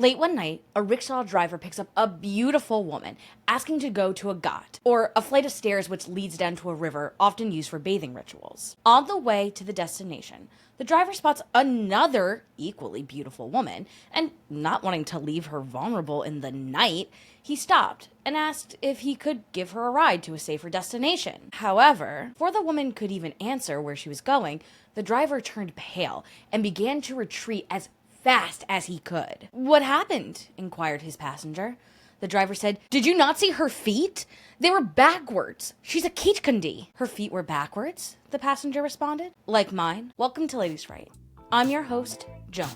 Late one night, a rickshaw driver picks up a beautiful woman, asking to go to a ghat, or a flight of stairs which leads down to a river often used for bathing rituals. On the way to the destination, the driver spots another equally beautiful woman, and not wanting to leave her vulnerable in the night, he stopped and asked if he could give her a ride to a safer destination. However, before the woman could even answer where she was going, the driver turned pale and began to retreat as fast as he could. "What happened?" inquired his passenger. The driver said, "Did you not see her feet? They were backwards. She's a Kichkundi." "Her feet were backwards?" the passenger responded. "Like mine." Welcome to Ladies Fright. I'm your host, Joan.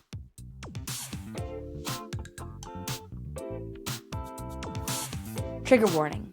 Trigger warning: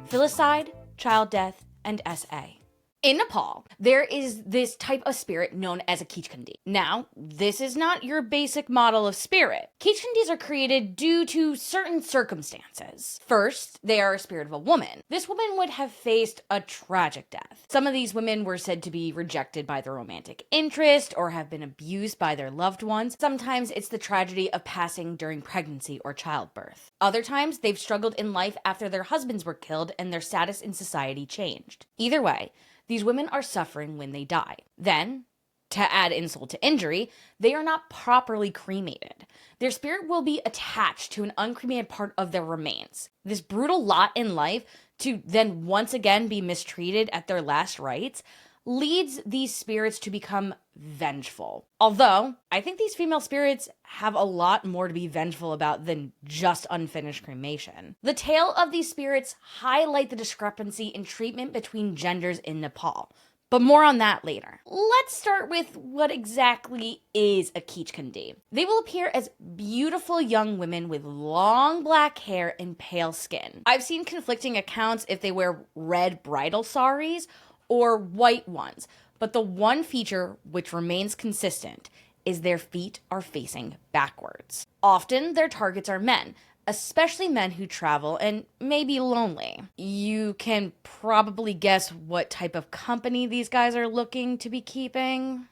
filicide, child death, and SA. In Nepal, there is this type of spirit known as a Kichkundi. Now, this is not your basic model of spirit. Kichkundis are created due to certain circumstances. First, they are a spirit of a woman. This woman would have faced a tragic death. Some of these women were said to be rejected by their romantic interest or have been abused by their loved ones. Sometimes it's the tragedy of passing during pregnancy or childbirth. Other times, they've struggled in life after their husbands were killed and their status in society changed. Either way, these women are suffering when they die. Then, to add insult to injury, they are not properly cremated. Their spirit will be attached to an uncremated part of their remains. This brutal lot in life, to then once again be mistreated at their last rites, leads these spirits to become vengeful. Although, I think these female spirits have a lot more to be vengeful about than just unfinished cremation. The tale of these spirits highlight the discrepancy in treatment between genders in Nepal. But more on that later. Let's start with what exactly is a Kichkundi. They will appear as beautiful young women with long black hair and pale skin. I've seen conflicting accounts if they wear red bridal saris or white ones, but the one feature which remains consistent is their feet are facing backwards. Often their targets are men, especially men who travel and may be lonely. You can probably guess what type of company these guys are looking to be keeping.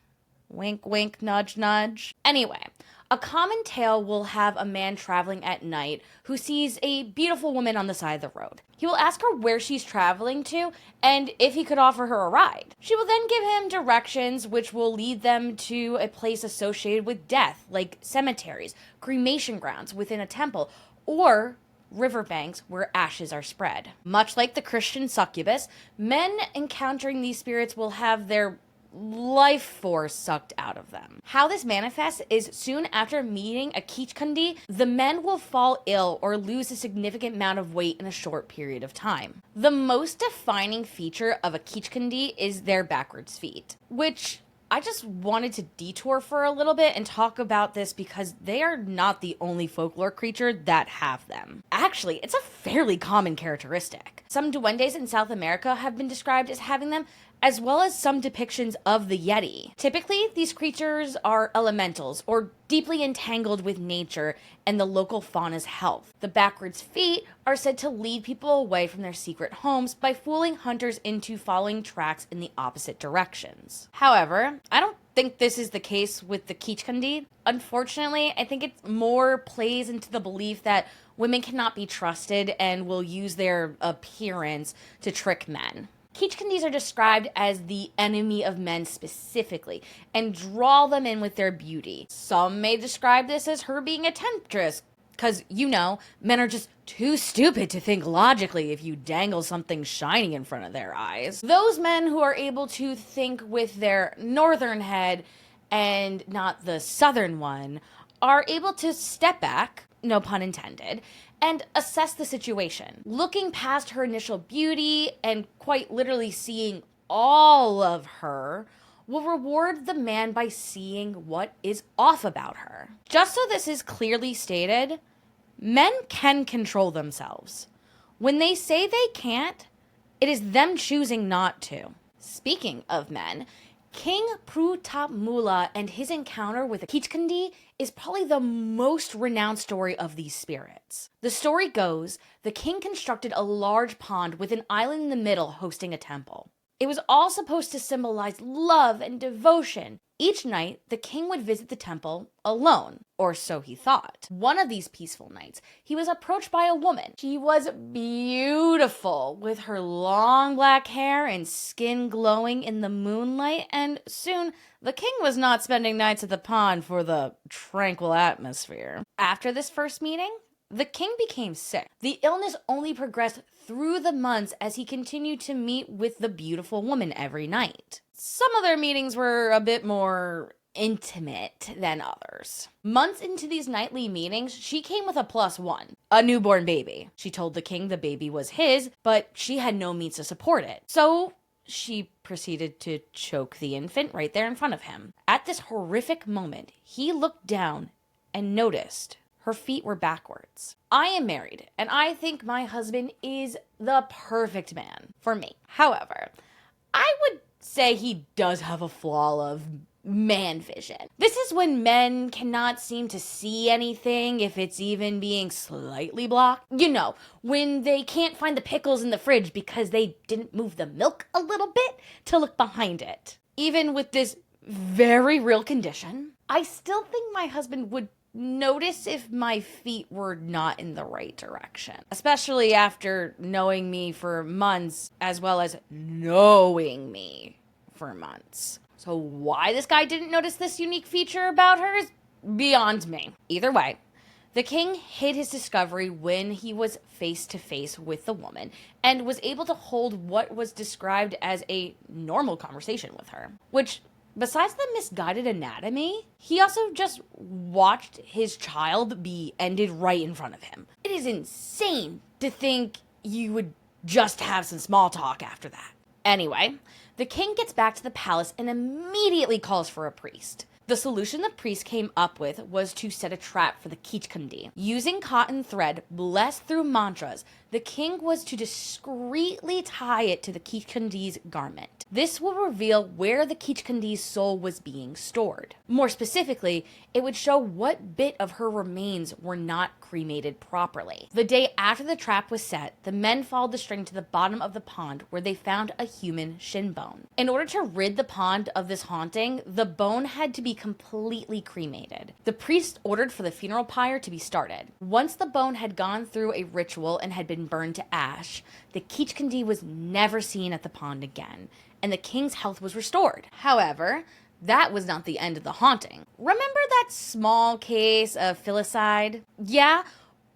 Wink, wink, nudge, nudge. Anyway, a common tale will have a man traveling at night who sees a beautiful woman on the side of the road. He will ask her where she's traveling to and if he could offer her a ride. She will then give him directions which will lead them to a place associated with death, like cemeteries, cremation grounds within a temple, or riverbanks where ashes are spread. Much like the Christian succubus, men encountering these spirits will have their life force sucked out of them. How this manifests is soon after meeting a Kichkundi, the men will fall ill or lose a significant amount of weight in a short period of time. The most defining feature of a Kichkundi is their backwards feet, which I just wanted to detour for a little bit and talk about this because they are not the only folklore creature that have them. Actually, it's a fairly common characteristic. Some duendes in South America have been described as having them, as well as some depictions of the Yeti. Typically, these creatures are elementals or deeply entangled with nature and the local fauna's health. The backwards feet are said to lead people away from their secret homes by fooling hunters into following tracks in the opposite directions. However, I don't think this is the case with the Kichkundi. Unfortunately, I think it more plays into the belief that women cannot be trusted and will use their appearance to trick men. Kichkundis are described as the enemy of men specifically and draw them in with their beauty. Some may describe this as her being a temptress, because, men are just too stupid to think logically if you dangle something shiny in front of their eyes. Those men who are able to think with their northern head and not the southern one are able to step back, no pun intended, and assess the situation. Looking past her initial beauty and quite literally seeing all of her will reward the man by seeing what is off about her. Just so this is clearly stated, men can control themselves. When they say they can't, it is them choosing not to. Speaking of men, King Prutapmula and his encounter with a Kichkundi is probably the most renowned story of these spirits. The story goes, the king constructed a large pond with an island in the middle hosting a temple. It was all supposed to symbolize love and devotion. Each night, the king would visit the temple alone, or so he thought. One of these peaceful nights, he was approached by a woman. She was beautiful, with her long black hair and skin glowing in the moonlight, and soon the king was not spending nights at the pond for the tranquil atmosphere. After this first meeting, the king became sick. The illness only progressed through the months as he continued to meet with the beautiful woman every night. Some of their meetings were a bit more intimate than others. Months into these nightly meetings, she came with a +1, a newborn baby. She told the king the baby was his, but she had no means to support it. So she proceeded to choke the infant right there in front of him. At this horrific moment, he looked down and noticed her feet were backwards. I am married, and I think my husband is the perfect man for me. However, I would say he does have a flaw of man vision. This is when men cannot seem to see anything if it's even being slightly blocked. You know, when they can't find the pickles in the fridge because they didn't move the milk a little bit to look behind it. Even with this very real condition, I still think my husband would notice if my feet were not in the right direction, especially after knowing me for months, as well as knowing me for months. So why this guy didn't notice this unique feature about her is beyond me. Either way, the king hid his discovery when he was face to face with the woman and was able to hold what was described as a normal conversation with her, which, besides the misguided anatomy, he also just watched his child be ended right in front of him. It is insane to think you would just have some small talk after that. Anyway, the king gets back to the palace and immediately calls for a priest. The solution the priest came up with was to set a trap for the Kichkundi. Using cotton thread blessed through mantras, the king was to discreetly tie it to the Kichkundi's garment. This will reveal where the Kichkundi's soul was being stored. More specifically, it would show what bit of her remains were not cremated properly. The day after the trap was set, the men followed the string to the bottom of the pond where they found a human shin bone. In order to rid the pond of this haunting, the bone had to be completely cremated. The priest ordered for the funeral pyre to be started. Once the bone had gone through a ritual and had been burned to ash, the Kichkundi was never seen at the pond again, and the king's health was restored. However, that was not the end of the haunting. Remember that small case of filicide? Yeah?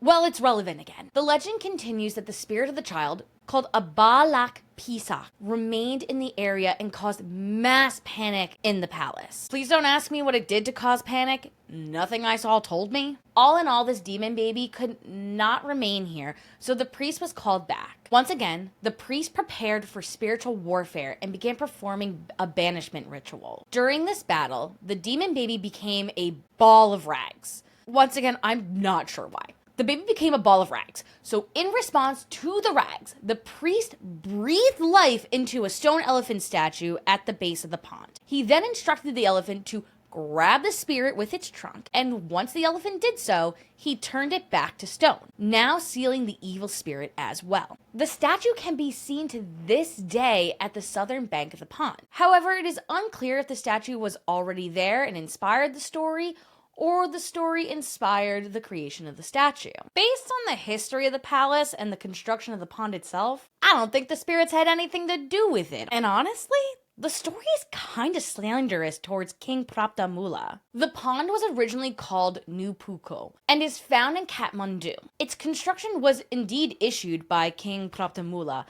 Well, it's relevant again. The legend continues that the spirit of the child, called a Balak Pisak, remained in the area and caused mass panic in the palace. Please don't ask me what it did to cause panic. Nothing I saw told me. All in all, this demon baby could not remain here, so the priest was called back. Once again, the priest prepared for spiritual warfare and began performing a banishment ritual. During this battle, the demon baby became a ball of rags. Once again, I'm not sure why. The baby became a ball of rags. So in response to the rags, the priest breathed life into a stone elephant statue at the base of the pond. He then instructed the elephant to grab the spirit with its trunk, and once the elephant did so, he turned it back to stone, now sealing the evil spirit as well. The statue can be seen to this day at the southern bank of the pond. However, it is unclear if the statue was already there and inspired the story, or the story inspired the creation of the statue. Based on the history of the palace and the construction of the pond itself, I don't think the spirits had anything to do with it. And honestly, the story is kinda slanderous towards King Praptamula. The pond was originally called Nupuko and is found in Kathmandu. Its construction was indeed issued by King Praptamula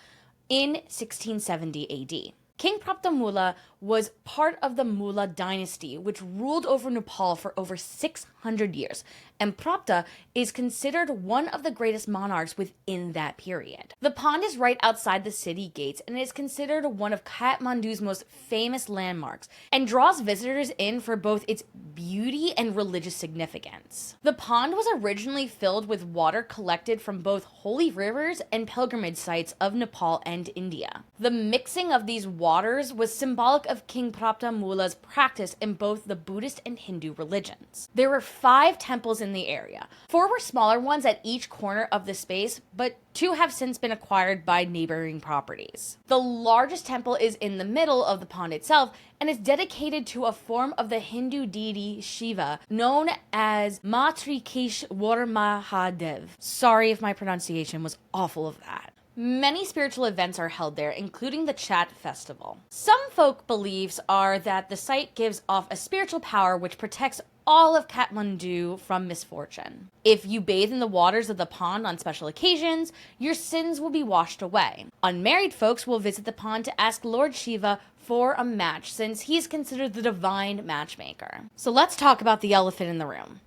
in 1670 AD. King Praptamula was part of the Mula dynasty, which ruled over Nepal for over 600 years, and Prapta is considered one of the greatest monarchs within that period. The pond is right outside the city gates and is considered one of Kathmandu's most famous landmarks, and draws visitors in for both its beauty and religious significance. The pond was originally filled with water collected from both holy rivers and pilgrimage sites of Nepal and India. The mixing of these waters was symbolic of King Prapta Mula's practice in both the Buddhist and Hindu religions. There were 5 temples in the area. 4 were smaller ones at each corner of the space, but 2 have since been acquired by neighboring properties. The largest temple is in the middle of the pond itself and is dedicated to a form of the Hindu deity Shiva known as Matrikeshwar Mahadev. Sorry if my pronunciation was awful of that. Many spiritual events are held there, including the Chat Festival. Some folk beliefs are that the site gives off a spiritual power which protects all of Kathmandu from misfortune. If you bathe in the waters of the pond on special occasions, your sins will be washed away. Unmarried folks will visit the pond to ask Lord Shiva for a match, since he's considered the divine matchmaker. So let's talk about the elephant in the room.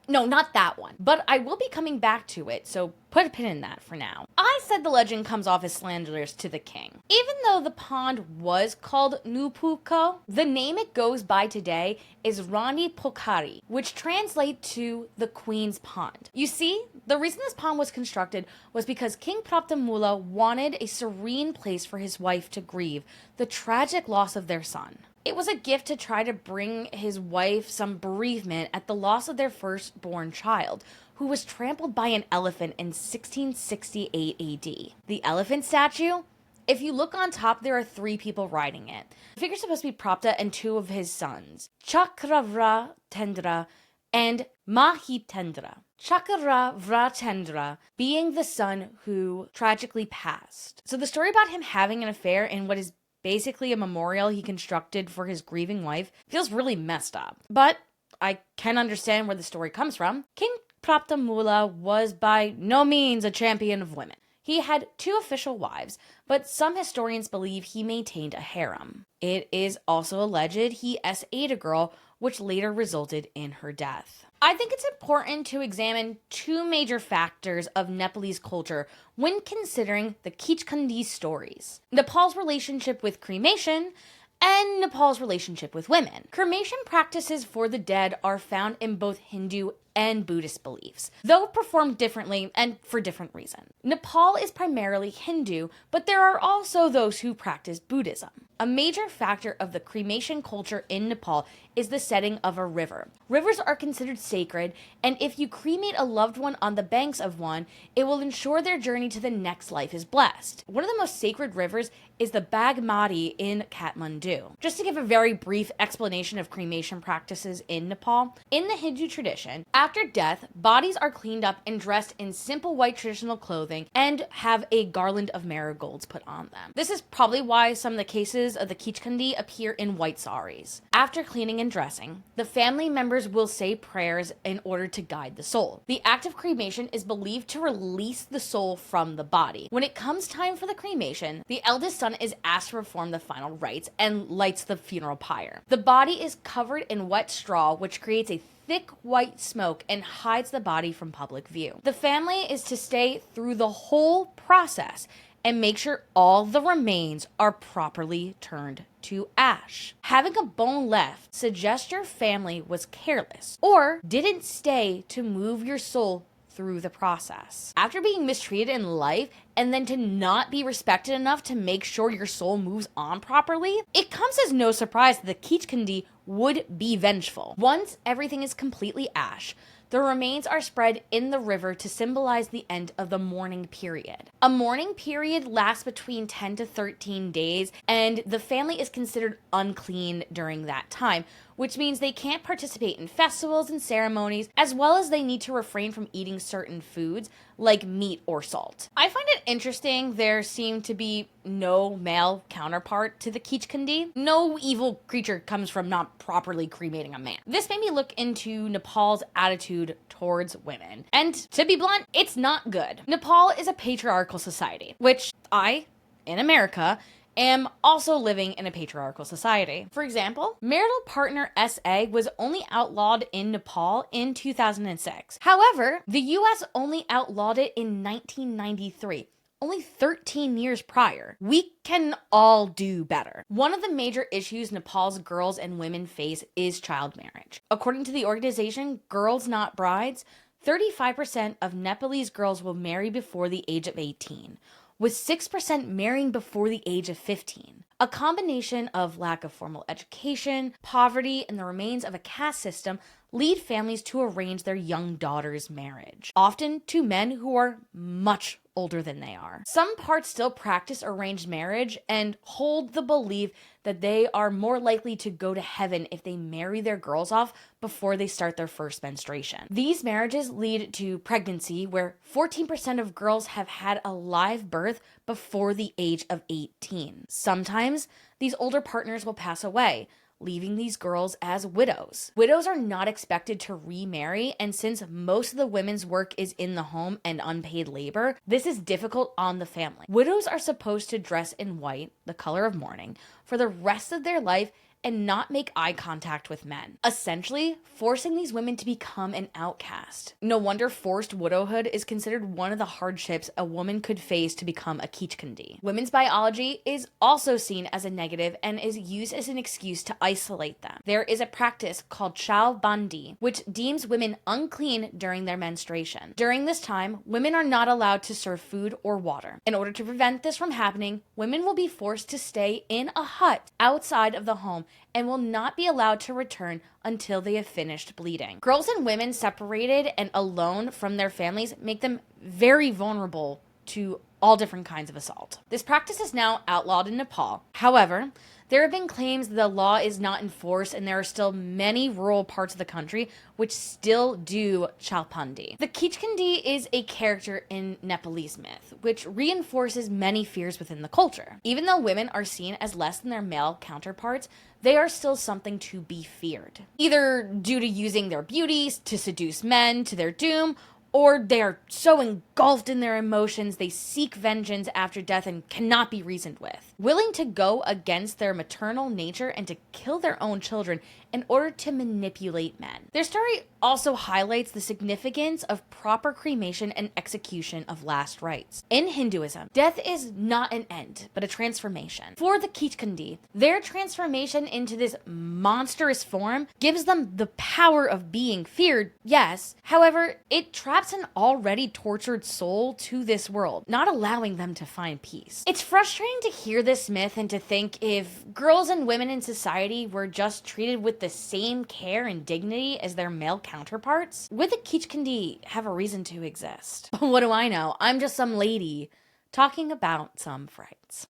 No, not that one. But I will be coming back to it, so put a pin in that for now. I said the legend comes off as slanderous to the king. Even though the pond was called Nupuko, the name it goes by today is Rani Pokhari, which translates to the Queen's Pond. You see, the reason this pond was constructed was because King Prapta Mula wanted a serene place for his wife to grieve the tragic loss of their son. It was a gift to try to bring his wife some bereavement at the loss of their firstborn child, who was trampled by an elephant in 1668 AD. The elephant statue? If you look on top, there are 3 people riding it. The figure's supposed to be Prapta and 2 of his sons, Chakravratendra and Mahitendra. Chakravratendra being the son who tragically passed. So the story about him having an affair in what is basically a memorial he constructed for his grieving wife feels really messed up. But I can understand where the story comes from. King Prapta Mula was by no means a champion of women. He had 2 official wives, but some historians believe he maintained a harem. It is also alleged he SA'd a girl, which later resulted in her death. I think it's important to examine 2 major factors of Nepalese culture when considering the Kichkandi stories: Nepal's relationship with cremation and Nepal's relationship with women. Cremation practices for the dead are found in both Hindu and Buddhist beliefs, though performed differently and for different reasons. Nepal is primarily Hindu, but there are also those who practice Buddhism. A major factor of the cremation culture in Nepal is the setting of a river. Rivers are considered sacred, and if you cremate a loved one on the banks of one, it will ensure their journey to the next life is blessed. One of the most sacred rivers is the Bagmati in Kathmandu. Just to give a very brief explanation of cremation practices in Nepal, in the Hindu tradition, after death, bodies are cleaned up and dressed in simple white traditional clothing and have a garland of marigolds put on them. This is probably why some of the cases of the Kichkandi appear in white saris. After cleaning and dressing, the family members will say prayers in order to guide the soul. The act of cremation is believed to release the soul from the body. When it comes time for the cremation, the eldest son is asked to perform the final rites and lights the funeral pyre. The body is covered in wet straw, which creates a thick white smoke and hides the body from public view. The family is to stay through the whole process and make sure all the remains are properly turned to ash. Having a bone left suggests your family was careless or didn't stay to move your soul through the process. After being mistreated in life and then to not be respected enough to make sure your soul moves on properly, it comes as no surprise that the Kichkandi would be vengeful. Once everything is completely ash, the remains are spread in the river to symbolize the end of the mourning period. A mourning period lasts between 10 to 13 days, and the family is considered unclean during that time, which means they can't participate in festivals and ceremonies, as well as they need to refrain from eating certain foods like meat or salt. I find it interesting there seem to be no male counterpart to the Kichkandi. No evil creature comes from not properly cremating a man. This made me look into Nepal's attitude towards women. And to be blunt, it's not good. Nepal is a patriarchal society, which I, in America, am also living in a patriarchal society. For example, marital partner SA was only outlawed in Nepal in 2006. However, the US only outlawed it in 1993. Only 13 years prior. We can all do better. One of the major issues Nepal's girls and women face is child marriage. According to the organization Girls Not Brides, 35% of Nepalese girls will marry before the age of 18, with 6% marrying before the age of 15. A combination of lack of formal education, poverty, and the remains of a caste system lead families to arrange their young daughter's marriage, often to men who are much older than they are. Some parts still practice arranged marriage and hold the belief that they are more likely to go to heaven if they marry their girls off before they start their first menstruation. These marriages lead to pregnancy, where 14% of girls have had a live birth before the age of 18. Sometimes these older partners will pass away, leaving these girls as widows. Widows are not expected to remarry, and since most of the women's work is in the home and unpaid labor, this is difficult on the family. Widows are supposed to dress in white, the color of mourning, for the rest of their life and not make eye contact with men, essentially forcing these women to become an outcast. No wonder forced widowhood is considered one of the hardships a woman could face to become a Kichkandi. Women's biology is also seen as a negative and is used as an excuse to isolate them. There is a practice called Chow Bandi, which deems women unclean during their menstruation. During this time, women are not allowed to serve food or water. In order to prevent this from happening, women will be forced to stay in a hut outside of the home and will not be allowed to return until they have finished bleeding. Girls and women separated and alone from their families make them very vulnerable to all different kinds of assault. This practice is now outlawed in Nepal. However, there have been claims the law is not enforced, and there are still many rural parts of the country which still do Chalpandi. The Kichkandi is a character in Nepalese myth, which reinforces many fears within the culture. Even though women are seen as less than their male counterparts, they are still something to be feared, either due to using their beauties to seduce men to their doom, or they are so engulfed in their emotions they seek vengeance after death and cannot be reasoned with, willing to go against their maternal nature and to kill their own children in order to manipulate men. Their story also highlights the significance of proper cremation and execution of last rites. In Hinduism, death is not an end, but a transformation. For the Kichkandi, their transformation into this monstrous form gives them the power of being feared, yes. However, it traps an already tortured soul to this world, not allowing them to find peace. It's frustrating to hear this myth and to think if girls and women in society were just treated with the same care and dignity as their male counterparts, would the Kichkandi have a reason to exist? What do I know? I'm just some lady talking about some frights.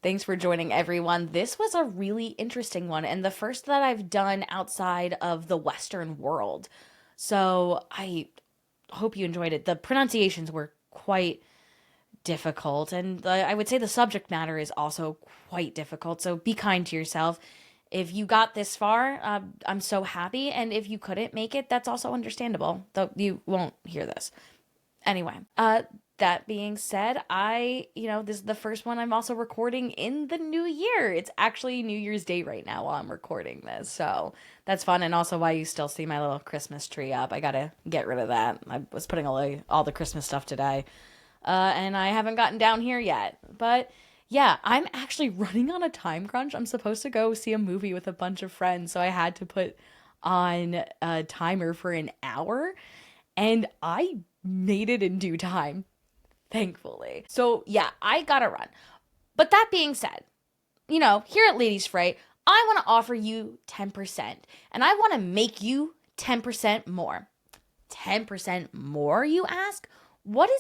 Thanks for joining, everyone. This was a really interesting one, and the first that I've done outside of the Western world. So I hope you enjoyed it. The pronunciations were quite difficult, and I would say the subject matter is also quite difficult, so be kind to yourself. If you got this far, I'm so happy, and if you couldn't make it, that's also understandable, though you won't hear this. Anyway, that being said, this is the first one I'm also recording in the new year. It's actually New Year's Day right now while I'm recording this, so that's fun, and also why you still see my little Christmas tree up. I gotta get rid of that. I was putting away all the Christmas stuff today, and I haven't gotten down here yet, but yeah, I'm actually running on a time crunch. I'm supposed to go see a movie with a bunch of friends, so I had to put on a timer for an hour, and I made it in due time, thankfully. So yeah, I gotta run. But that being said, here at Ladies Fright, I want to offer you 10%, and I want to make you 10% more. 10% more, you ask? What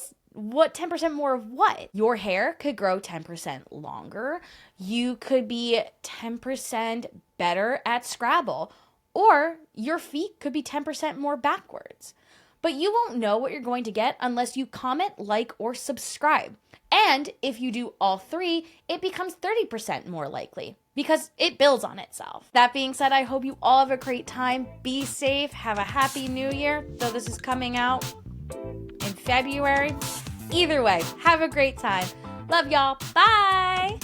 10% more of what? Your hair could grow 10% longer. You could be 10% better at Scrabble, or your feet could be 10% more backwards. But you won't know what you're going to get unless you comment, like, or subscribe. And if you do all three, it becomes 30% more likely because it builds on itself. That being said, I hope you all have a great time. Be safe. Have a happy new year, though this is coming out in February. Either way, have a great time. Love y'all. Bye.